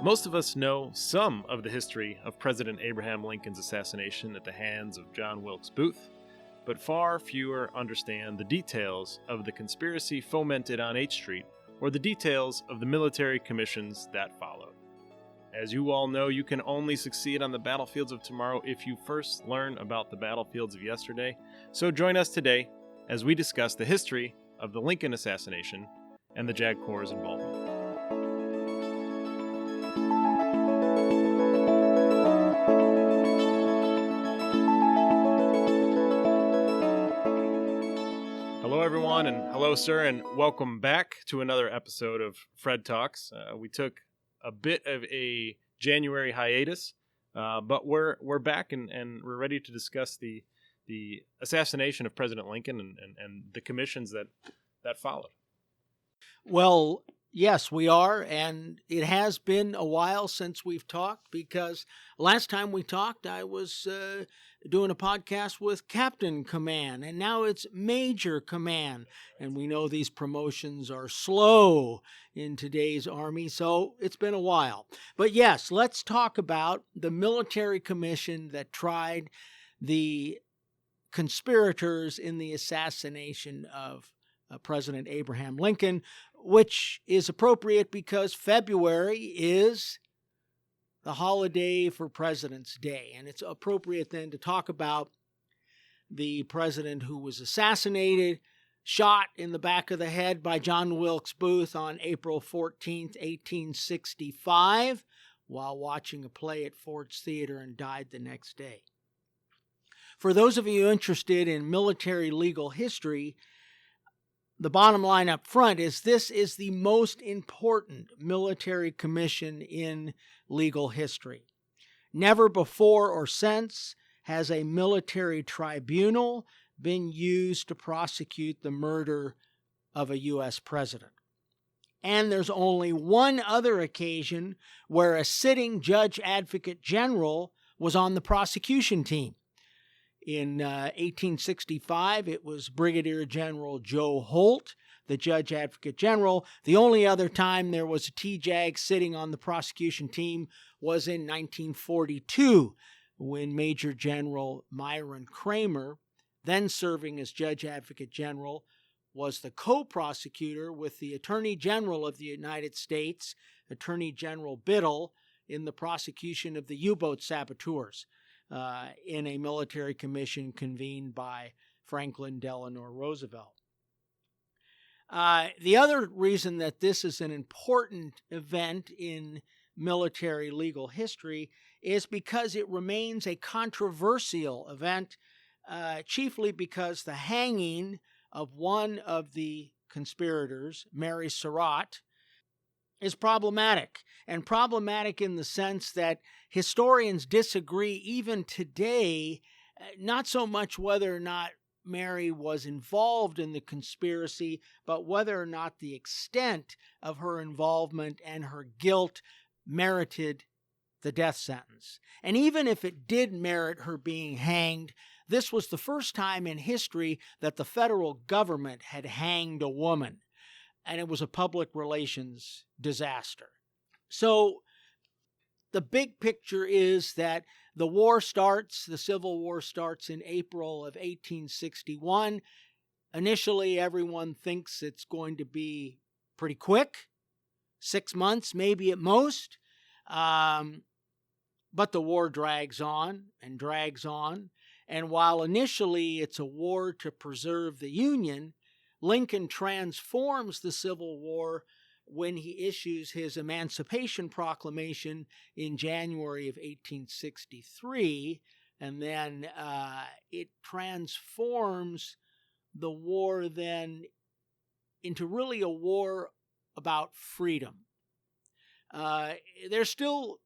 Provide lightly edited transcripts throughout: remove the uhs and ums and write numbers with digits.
Most of us know some of the history of President Abraham Lincoln's assassination at the hands of John Wilkes Booth, but far fewer understand the details of the conspiracy fomented on H Street or the details of the military commissions that followed. As you all know, you can only succeed on the battlefields of tomorrow if you first learn about the battlefields of yesterday. So join us today as we discuss the history of the Lincoln assassination and the JAG Corps' involvement. Hello, everyone, and hello, sir, and welcome back to another episode of Fred Talks. We took a bit of a January hiatus, but we're back and we're ready to discuss the assassination of President Lincoln and the commissions that followed. Well, yes, we are, and it has been a while since we've talked because last time we talked, I was doing a podcast with Captain Command, and now it's Major Command, and we know these promotions are slow in today's Army, so it's been a while. But yes, let's talk about the military commission that tried the conspirators in the assassination of President Abraham Lincoln, which is appropriate because February is the holiday for President's Day. And it's appropriate then to talk about the president who was assassinated, shot in the back of the head by John Wilkes Booth on April 14th, 1865, while watching a play at Ford's Theater and died the next day. For those of you interested in military legal history, the bottom line up front is this is the most important military commission in legal history. Never before or since has a military tribunal been used to prosecute the murder of a U.S. president. And there's only one other occasion where a sitting judge advocate general was on the prosecution team. In 1865, it was Brigadier General Joe Holt, the Judge Advocate General. The only other time there was a TJAG sitting on the prosecution team was in 1942, when Major General Myron Kramer, then serving as Judge Advocate General, was the co-prosecutor with the Attorney General of the United States, Attorney General Biddle, in the prosecution of the U-boat saboteurs. In a military commission convened by Franklin Delano Roosevelt. The other reason that this is an important event in military legal history is because it remains a controversial event, chiefly because the hanging of one of the conspirators, Mary Surratt, is problematic, and problematic in the sense that historians disagree even today, not so much whether or not Mary was involved in the conspiracy, but whether or not the extent of her involvement and her guilt merited the death sentence. And even if it did merit her being hanged, this was the first time in history that the federal government had hanged a woman. And it was a public relations disaster. So the big picture is that the Civil War starts in April of 1861. Initially, everyone thinks it's going to be pretty quick, 6 months maybe at most. But the war drags on. And while initially it's a war to preserve the Union, Lincoln transforms the Civil War when he issues his Emancipation Proclamation in January of 1863, and then it transforms the war then into really a war about freedom. There's still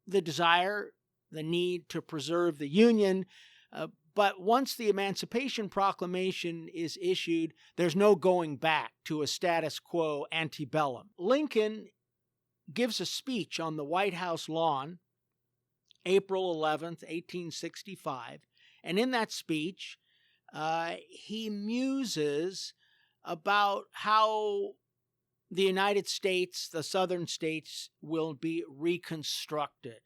the desire, the need to preserve the Union, but once the Emancipation Proclamation is issued, there's no going back to a status quo antebellum. Lincoln gives a speech on the White House lawn, April 11th, 1865, and in that speech, he muses about how the United States, the southern states, will be reconstructed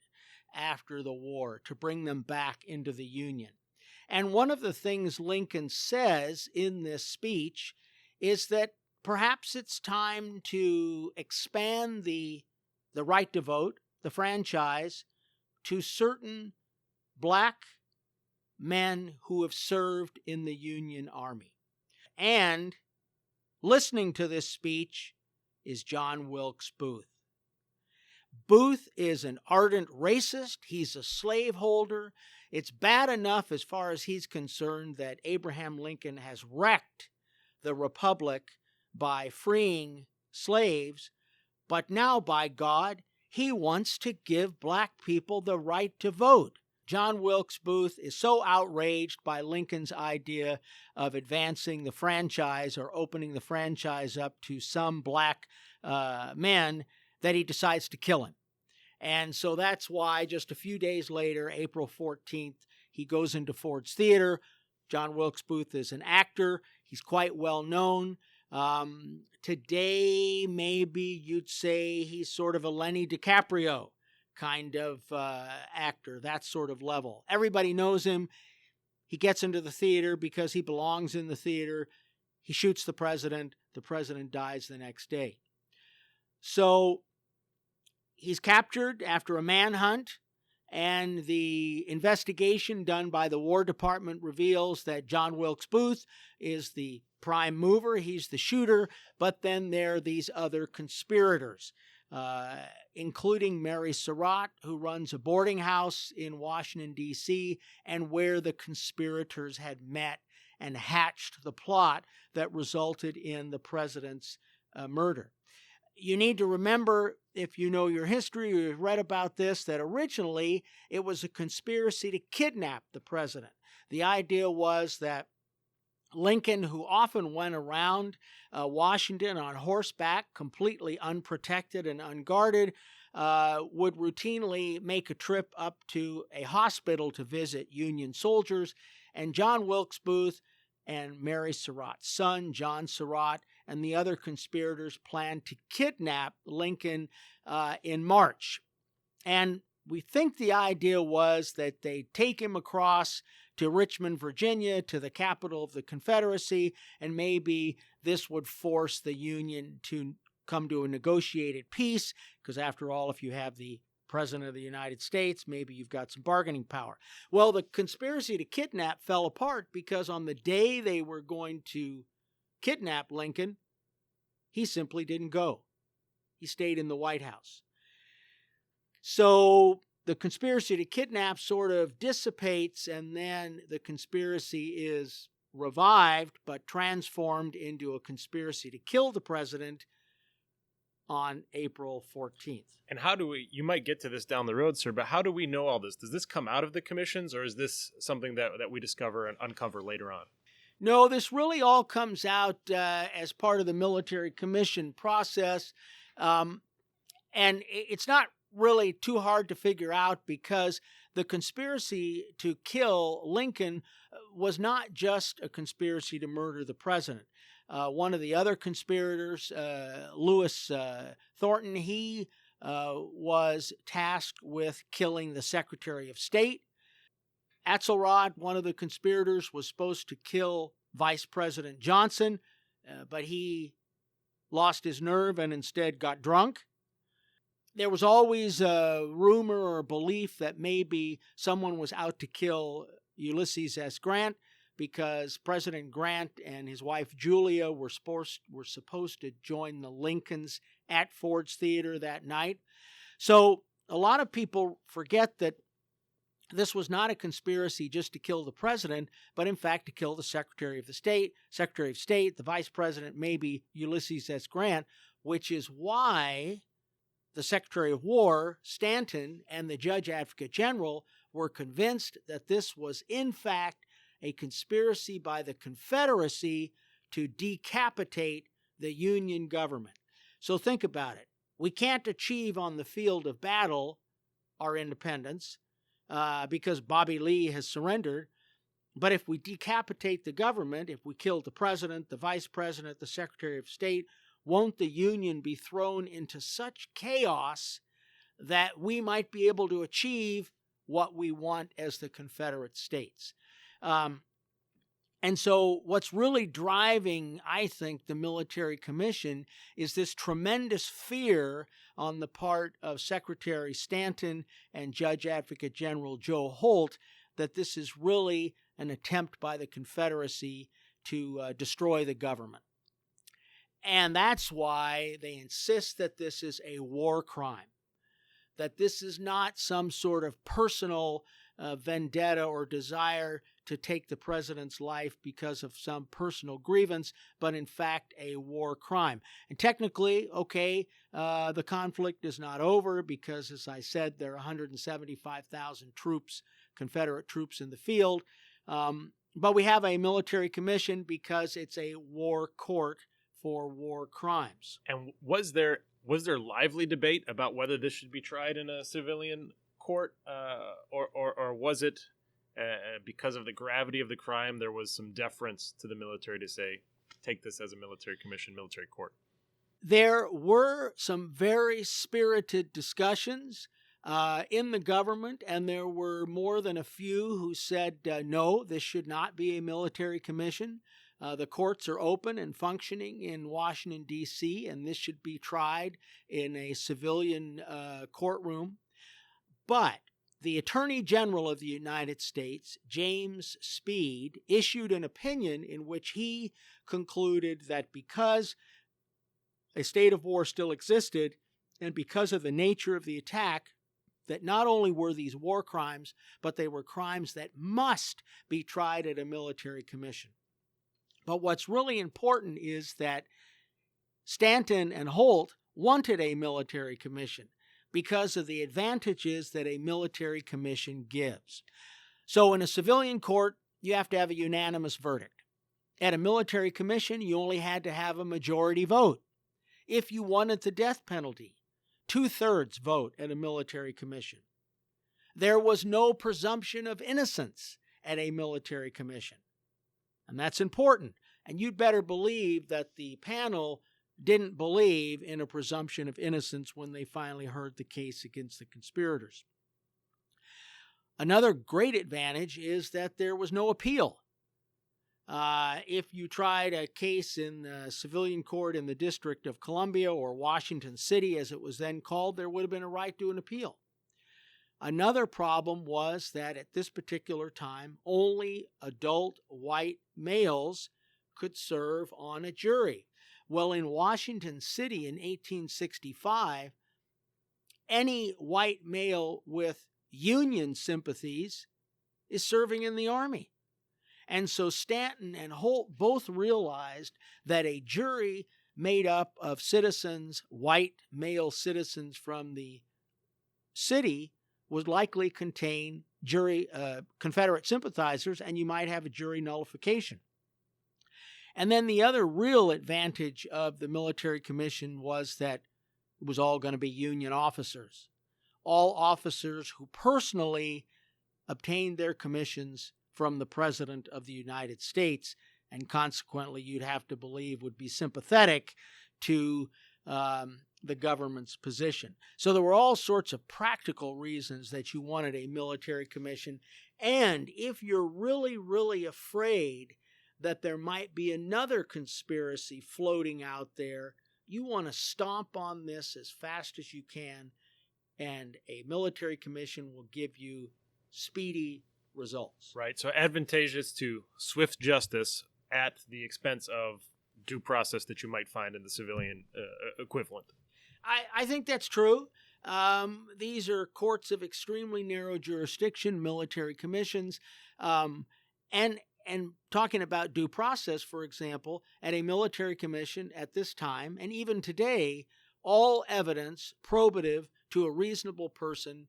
after the war to bring them back into the Union. And one of the things Lincoln says in this speech is that perhaps it's time to expand the right to vote, the franchise, to certain black men who have served in the Union Army. And listening to this speech is John Wilkes Booth. Booth is an ardent racist. He's a slaveholder. It's bad enough, as far as he's concerned, that Abraham Lincoln has wrecked the Republic by freeing slaves, but now, by God, he wants to give black people the right to vote. John Wilkes Booth is so outraged by Lincoln's idea of advancing the franchise or opening the franchise up to some black men that he decides to kill him. And so that's why just a few days later, April 14th, he goes into Ford's Theater. John Wilkes Booth is an actor. He's quite well known. Today, maybe you'd say he's sort of a Lenny DiCaprio kind of actor, that sort of level. Everybody knows him. He gets into the theater because he belongs in the theater. He shoots the president. The president dies the next day. So he's captured after a manhunt, and the investigation done by the War Department reveals that John Wilkes Booth is the prime mover. He's the shooter, but then there are these other conspirators, including Mary Surratt, who runs a boarding house in Washington, D.C., and where the conspirators had met and hatched the plot that resulted in the president's murder. You need to remember, if you know your history or you've read about this, that originally it was a conspiracy to kidnap the president. The idea was that Lincoln, who often went around Washington on horseback, completely unprotected and unguarded, would routinely make a trip up to a hospital to visit Union soldiers. And John Wilkes Booth and Mary Surratt's son, John Surratt, and the other conspirators planned to kidnap Lincoln in March. And we think the idea was that they'd take him across to Richmond, Virginia, to the capital of the Confederacy, and maybe this would force the Union to come to a negotiated peace, because after all, if you have the President of the United States, maybe you've got some bargaining power. Well, the conspiracy to kidnap fell apart because on the day they were going to kidnap Lincoln, he simply didn't go. He stayed in the White House. So the conspiracy to kidnap sort of dissipates, and then the conspiracy is revived but transformed into a conspiracy to kill the president on April 14th. And how do we, you might get to this down the road, sir, but how do we know all this? Does this come out of the commissions, or is this something that we discover and uncover later on? No, this really all comes out as part of the military commission process. And it's not really too hard to figure out, because the conspiracy to kill Lincoln was not just a conspiracy to murder the president. One of the other conspirators, Lewis Thornton, he was tasked with killing the Secretary of State. Axelrod, one of the conspirators, was supposed to kill Vice President Johnson, but he lost his nerve and instead got drunk. There was always a rumor or belief that maybe someone was out to kill Ulysses S. Grant, because President Grant and his wife Julia were supposed to join the Lincolns at Ford's Theater that night. So a lot of people forget that this was not a conspiracy just to kill the president, but in fact to kill the Secretary of State, the Vice President, maybe Ulysses S. Grant, which is why the Secretary of War, Stanton, and the Judge Advocate General were convinced that this was in fact a conspiracy by the Confederacy to decapitate the Union government. So think about it. We can't achieve on the field of battle our independence because Bobby Lee has surrendered. But if we decapitate the government, if we kill the president, the vice president, the Secretary of State, won't the Union be thrown into such chaos that we might be able to achieve what we want as the Confederate States? And so what's really driving, I think, the military commission is this tremendous fear on the part of Secretary Stanton and Judge Advocate General Joe Holt that this is really an attempt by the Confederacy to destroy the government. And that's why they insist that this is a war crime, that this is not some sort of personal vendetta or desire to take the president's life because of some personal grievance, but in fact a war crime. And technically, the conflict is not over because, as I said, there are 175,000 troops, Confederate troops in the field. But we have a military commission because it's a war court for war crimes. And was there lively debate about whether this should be tried in a civilian court, or was it because of the gravity of the crime, there was some deference to the military to say, take this as a military commission, military court? There were some very spirited discussions in the government, and there were more than a few who said, no, this should not be a military commission. The courts are open and functioning in Washington, D.C., and this should be tried in a civilian courtroom. But the Attorney General of the United States, James Speed, issued an opinion in which he concluded that because a state of war still existed and because of the nature of the attack, that not only were these war crimes, but they were crimes that must be tried at a military commission. But what's really important is that Stanton and Holt wanted a military commission because of the advantages that a military commission gives. So in a civilian court, you have to have a unanimous verdict. At a military commission, you only had to have a majority vote. If you wanted the death penalty, 2/3 vote at a military commission. There was no presumption of innocence at a military commission. And that's important. And you'd better believe that the panel didn't believe in a presumption of innocence when they finally heard the case against the conspirators. Another great advantage is that there was no appeal. If you tried a case in the civilian court in the District of Columbia or Washington City, as it was then called, there would have been a right to an appeal. Another problem was that at this particular time, only adult white males could serve on a jury. Well, in Washington City in 1865, any white male with Union sympathies is serving in the Army. And so Stanton and Holt both realized that a jury made up of citizens, white male citizens from the city, would likely contain Confederate sympathizers, and you might have a jury nullification. And then the other real advantage of the military commission was that it was all going to be Union officers. All officers who personally obtained their commissions from the President of the United States, and consequently you'd have to believe would be sympathetic to the government's position. So there were all sorts of practical reasons that you wanted a military commission. And if you're really, really afraid that there might be another conspiracy floating out there, you want to stomp on this as fast as you can, and a military commission will give you speedy results. Right. So advantageous to swift justice at the expense of due process that you might find in the civilian equivalent. I think that's true. These are courts of extremely narrow jurisdiction, military commissions, and talking about due process, for example, at a military commission at this time, and even today, all evidence probative to a reasonable person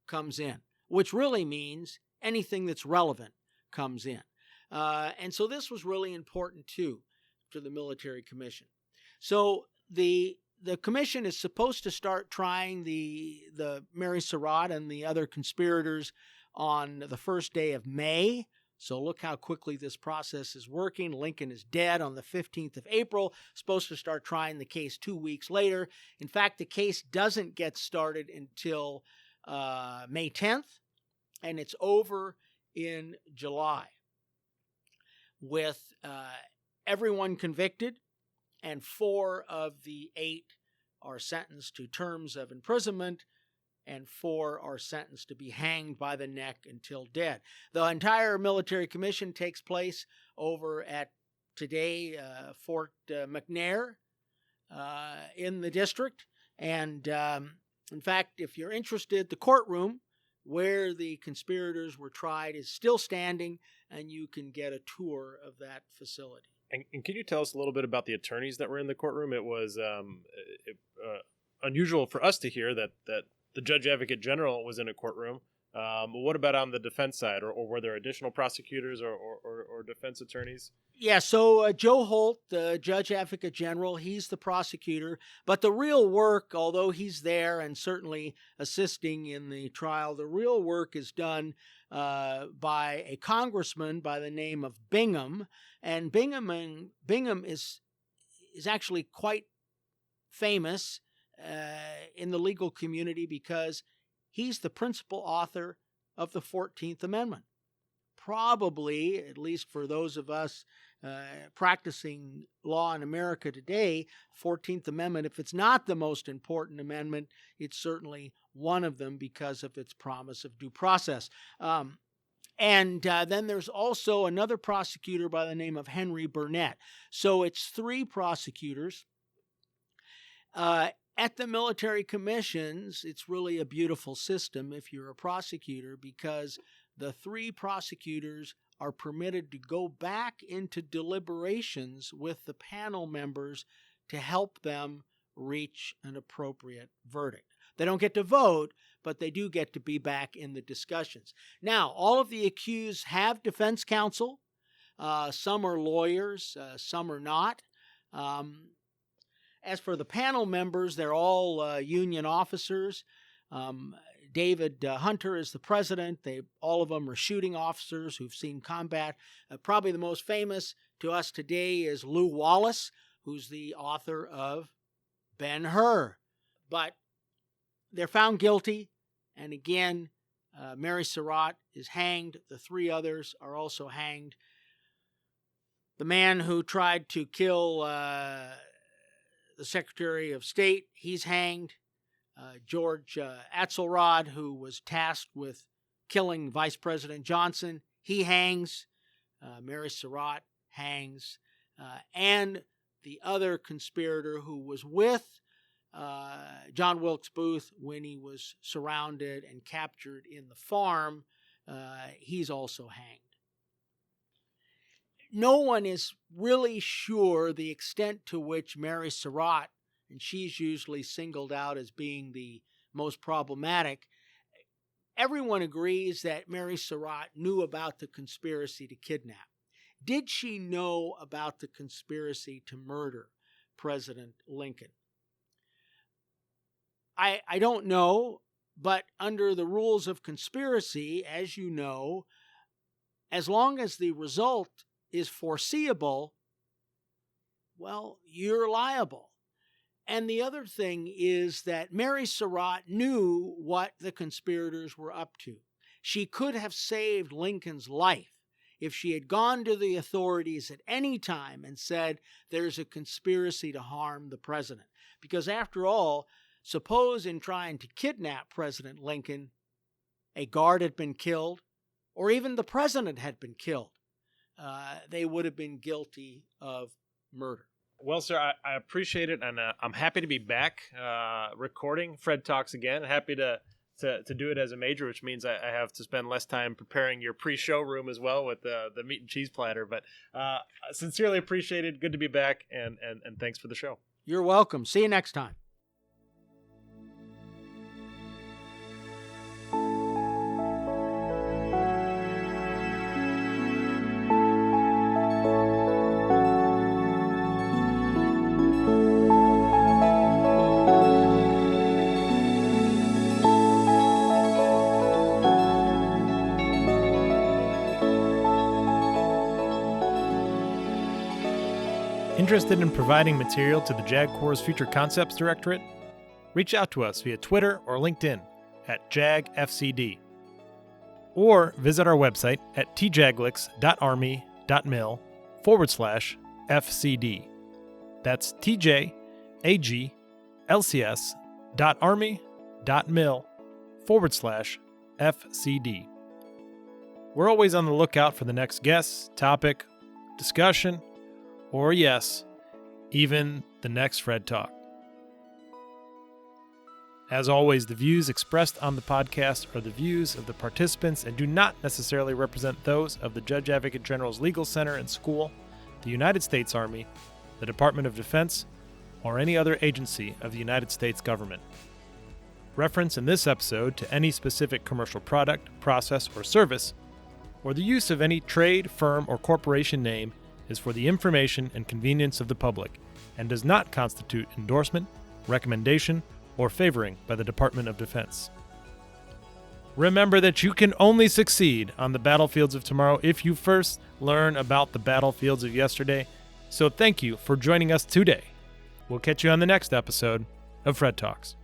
comes in, which really means anything that's relevant comes in. And so this was really important, too, to the military commission. So the commission is supposed to start trying the Mary Surratt and the other conspirators on the first day of May. So look how quickly this process is working. Lincoln is dead on the 15th of April, supposed to start trying the case 2 weeks later. In fact, the case doesn't get started until May 10th, and it's over in July with everyone convicted, and 4 of the 8 are sentenced to terms of imprisonment, and 4 are sentenced to be hanged by the neck until dead. The entire military commission takes place over at today Fort McNair in the district. And in fact, if you're interested, the courtroom where the conspirators were tried is still standing, and you can get a tour of that facility. And can you tell us a little bit about the attorneys that were in the courtroom? It was unusual for us to hear that the Judge Advocate General was in a courtroom. What about on the defense side, or were there additional prosecutors or defense attorneys? Yeah, so Joe Holt, the Judge Advocate General, he's the prosecutor. But the real work, although he's there and certainly assisting in the trial, the real work is done by a congressman by the name of Bingham. And Bingham is actually quite famous in the legal community because he's the principal author of the 14th Amendment. Probably, at least for those of us practicing law in America today, 14th Amendment, if it's not the most important amendment, it's certainly one of them because of its promise of due process. And then there's also another prosecutor by the name of Henry Burnett. So it's 3 prosecutors. At the military commissions, it's really a beautiful system if you're a prosecutor, because the 3 prosecutors are permitted to go back into deliberations with the panel members to help them reach an appropriate verdict. They don't get to vote, but they do get to be back in the discussions. Now, all of the accused have defense counsel. Some are lawyers, some are not. As for the panel members, they're all union officers. David Hunter is the president. All of them are shooting officers who've seen combat. Probably the most famous to us today is Lew Wallace, who's the author of Ben-Hur. But they're found guilty, and again, Mary Surratt is hanged. The 3 others are also hanged. The man who tried to kill the Secretary of State, he's hanged. George Atzelrod, who was tasked with killing Vice President Johnson, he hangs. Mary Surratt hangs. And the other conspirator who was with John Wilkes Booth when he was surrounded and captured in the farm, he's also hanged. No one is really sure the extent to which Mary Surratt, and she's usually singled out as being the most problematic, everyone agrees that Mary Surratt knew about the conspiracy to kidnap. Did she know about the conspiracy to murder President Lincoln? I don't know, but under the rules of conspiracy, as you know, as long as the result is foreseeable, well, you're liable. And the other thing is that Mary Surratt knew what the conspirators were up to. She could have saved Lincoln's life if she had gone to the authorities at any time and said, there's a conspiracy to harm the president. Because after all, suppose in trying to kidnap President Lincoln, a guard had been killed, or even the president had been killed. They would have been guilty of murder. Well, sir, I appreciate it, and I'm happy to be back recording Fred Talks Again. Happy to do it as a major, which means I have to spend less time preparing your pre-show room as well with the meat and cheese platter. But sincerely appreciated. Good to be back, and thanks for the show. You're welcome. See you next time. Interested in providing material to the JAG Corps' Future Concepts Directorate? Reach out to us via Twitter or LinkedIn at JAGFCD. Or visit our website at tjaglix.army.mil/FCD. That's tjaglcs.army.mil/FCD. We're always on the lookout for the next guest, topic, discussion, or yes, even the next Fred Talk. As always, the views expressed on the podcast are the views of the participants and do not necessarily represent those of the Judge Advocate General's Legal Center and School, the United States Army, the Department of Defense, or any other agency of the United States government. Reference in this episode to any specific commercial product, process, or service, or the use of any trade, firm, or corporation name is for the information and convenience of the public and does not constitute endorsement, recommendation, or favoring by the Department of Defense. Remember that you can only succeed on the battlefields of tomorrow if you first learn about the battlefields of yesterday. So thank you for joining us today. We'll catch you on the next episode of Fred Talks.